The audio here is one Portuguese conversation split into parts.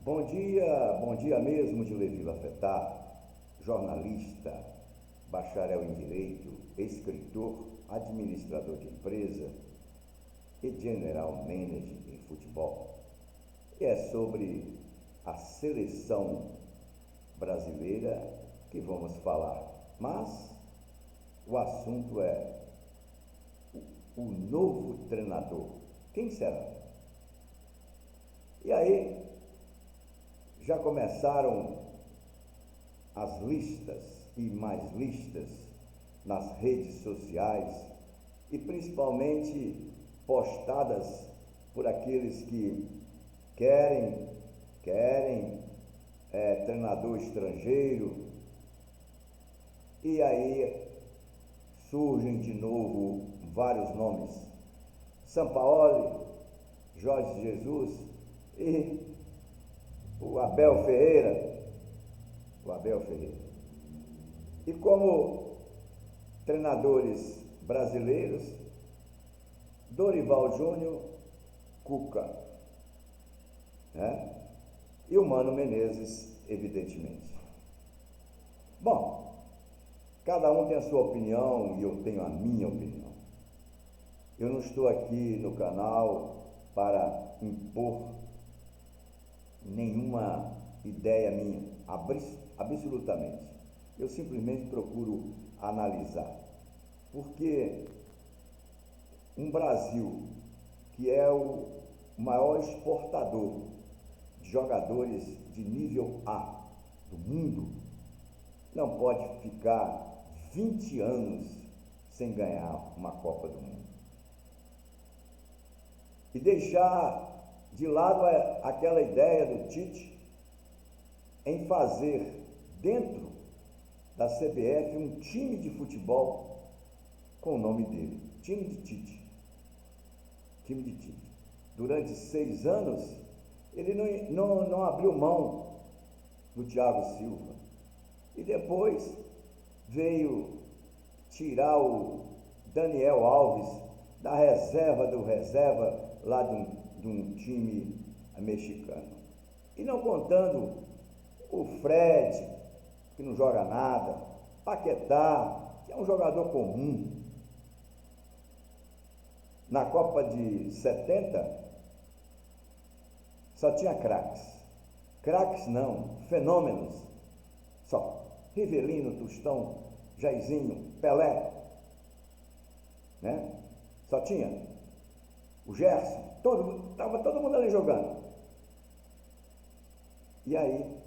Bom dia mesmo de Levi Lafetá, jornalista, bacharel em Direito, escritor, administrador de empresa e general manager em futebol. E é sobre a seleção brasileira que vamos falar, mas o assunto é o novo treinador. Quem será? E aí, já começaram as listas e mais listas nas redes sociais e principalmente postadas por aqueles que querem treinador estrangeiro, e aí surgem de novo vários nomes: Sampaoli, Jorge Jesus e o Abel Ferreira. E como treinadores brasileiros, Dorival Júnior, Cuca, né? E o Mano Menezes, evidentemente. Bom, cada um tem a sua opinião e eu tenho a minha opinião. Eu não estou aqui no canal para impor nenhuma ideia minha, absolutamente. Eu simplesmente procuro analisar, porque um Brasil que é o maior exportador de jogadores de nível A do mundo não pode ficar 20 anos sem ganhar uma Copa do Mundo e deixar de lado aquela ideia do Tite em fazer dentro da CBF um time de futebol com o nome dele, time de Tite. Durante 6 anos, ele não abriu mão do Thiago Silva. E depois veio tirar o Daniel Alves da reserva do reserva lá de um time mexicano. E não contando o Fred, que não joga nada, Paquetá, que é um jogador comum. Na Copa de 70, só tinha craques. Craques não, fenômenos. Só. Rivelino, Tostão, Jairzinho, Pelé, né? Só tinha o Gerson, estava todo mundo ali jogando. E aí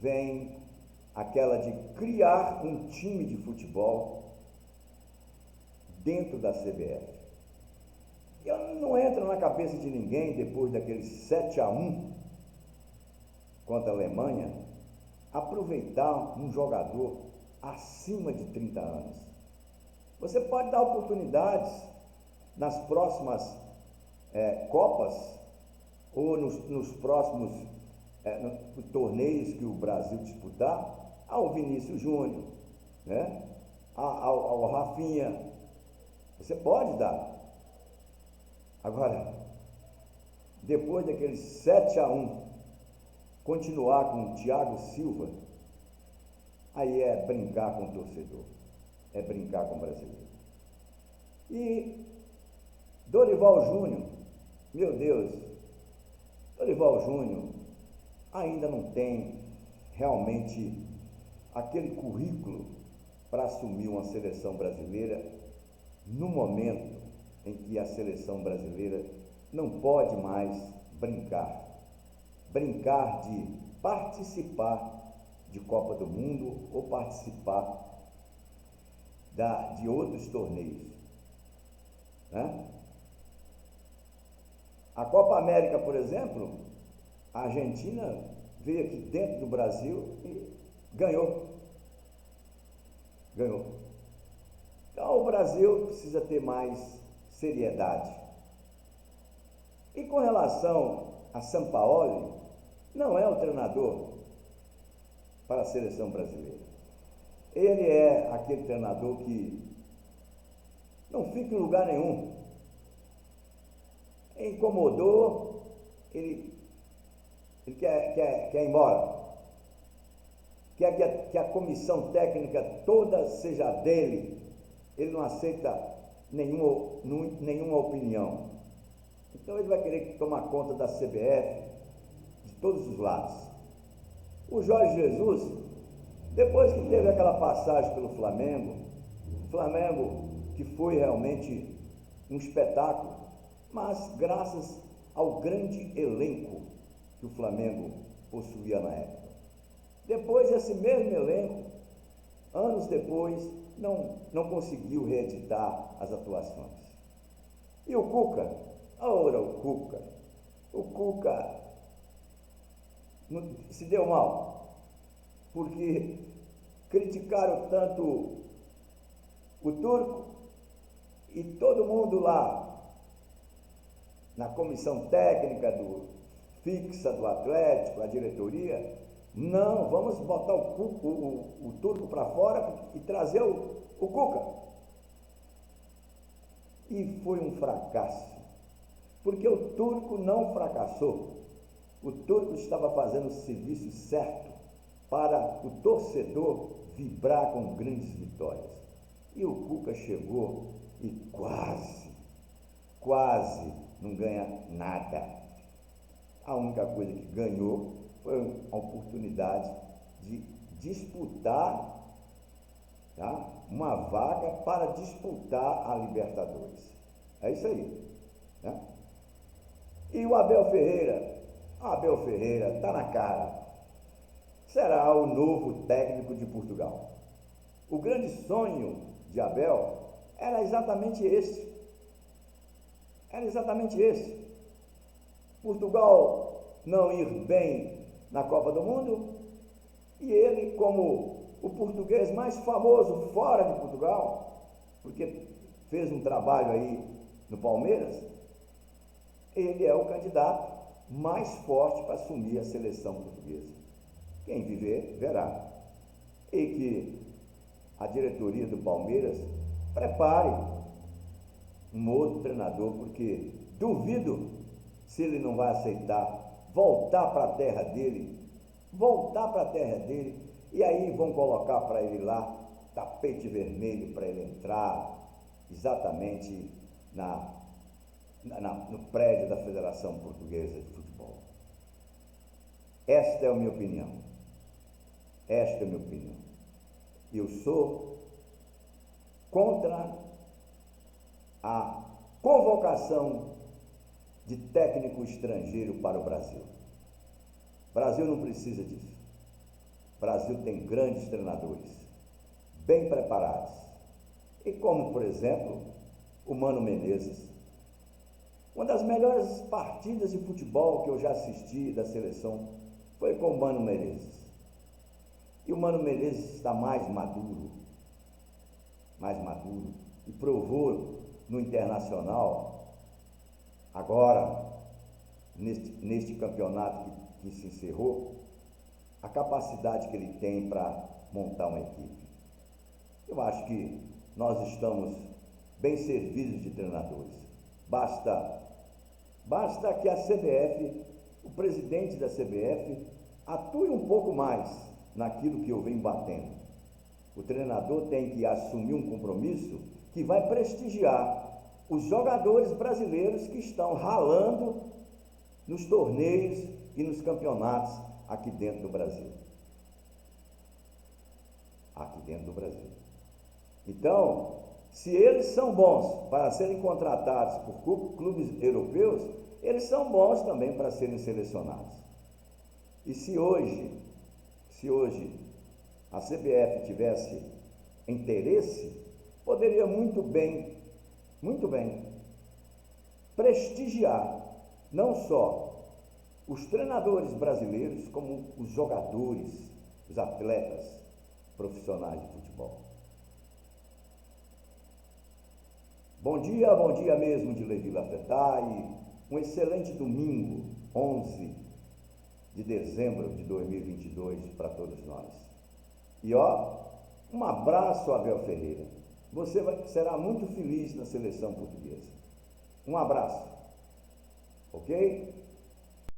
vem aquela de criar um time de futebol dentro da CBF. E não entra na cabeça de ninguém, depois daquele 7-1 contra a Alemanha, aproveitar um jogador acima de 30 anos. Você pode dar oportunidades nas próximas Copas ou nos próximos torneios que o Brasil disputar ao Vinícius Júnior, né? ao Rafinha. Você pode dar. Agora, depois daquele 7-1, continuar com o Thiago Silva, aí é brincar com o torcedor, é brincar com o brasileiro. E Dorival Júnior, meu Deus, Dorival Júnior ainda não tem realmente aquele currículo para assumir uma seleção brasileira no momento em que a seleção brasileira não pode mais brincar de participar de Copa do Mundo ou participar de outros torneios, né? A Copa América, por exemplo, a Argentina veio aqui dentro do Brasil e ganhou. Então o Brasil precisa ter mais seriedade. E com relação a Sampaoli, não é o treinador para a seleção brasileira. Ele é aquele treinador que não fica em lugar nenhum. Incomodou, ele quer ir embora, quer que a comissão técnica toda seja dele, ele não aceita nenhuma opinião. Então ele vai querer tomar conta da CBF de todos os lados. O Jorge Jesus, depois que teve aquela passagem pelo Flamengo que foi realmente um espetáculo, mas graças ao grande elenco que o Flamengo possuía na época. Depois, esse mesmo elenco, anos depois, não conseguiu reeditar as atuações. E o Cuca? Ora, o Cuca se deu mal, porque criticaram tanto o Turco e todo mundo lá na comissão técnica fixa do Atlético, a diretoria, não, vamos botar o Turco para fora e trazer o Cuca. E foi um fracasso, porque o Turco não fracassou. O Turco estava fazendo o serviço certo para o torcedor vibrar com grandes vitórias. E o Cuca chegou e quase não ganha nada. A única coisa que ganhou foi a oportunidade de disputar, tá, uma vaga para disputar a Libertadores. É isso aí, né? E o Abel Ferreira está na cara, será o novo técnico de Portugal. O grande sonho de Abel era exatamente esse. Portugal não ir bem na Copa do Mundo e ele, como o português mais famoso fora de Portugal, porque fez um trabalho aí no Palmeiras, ele é o candidato mais forte para assumir a seleção portuguesa. Quem viver, verá. E que a diretoria do Palmeiras prepare um outro treinador, porque duvido se ele não vai aceitar voltar para a terra dele, e aí vão colocar para ele lá tapete vermelho para ele entrar exatamente no prédio da Federação Portuguesa de Futebol. Esta é a minha opinião. Eu sou contra a convocação de técnico estrangeiro para o Brasil. O Brasil não precisa disso. O Brasil tem grandes treinadores, bem preparados. E como, por exemplo, o Mano Menezes. Uma das melhores partidas de futebol que eu já assisti da seleção foi com o Mano Menezes. E o Mano Menezes está mais maduro, e provou no Internacional, agora, neste campeonato que se encerrou, a capacidade que ele tem para montar uma equipe. Eu acho que nós estamos bem servidos de treinadores. Basta que a CBF, o presidente da CBF, atue um pouco mais naquilo que eu venho batendo. O treinador tem que assumir um compromisso que vai prestigiar os jogadores brasileiros que estão ralando nos torneios e nos campeonatos aqui dentro do Brasil. Então, se eles são bons para serem contratados por clubes europeus, eles são bons também para serem selecionados. E se hoje a CBF tivesse interesse, poderia muito bem prestigiar não só os treinadores brasileiros, como os jogadores, os atletas profissionais de futebol. Bom dia mesmo de Levi Lafetá, e um excelente domingo, 11 de dezembro de 2022 para todos nós. E um abraço, Abel Ferreira. Você será muito feliz na seleção portuguesa. Um abraço, ok?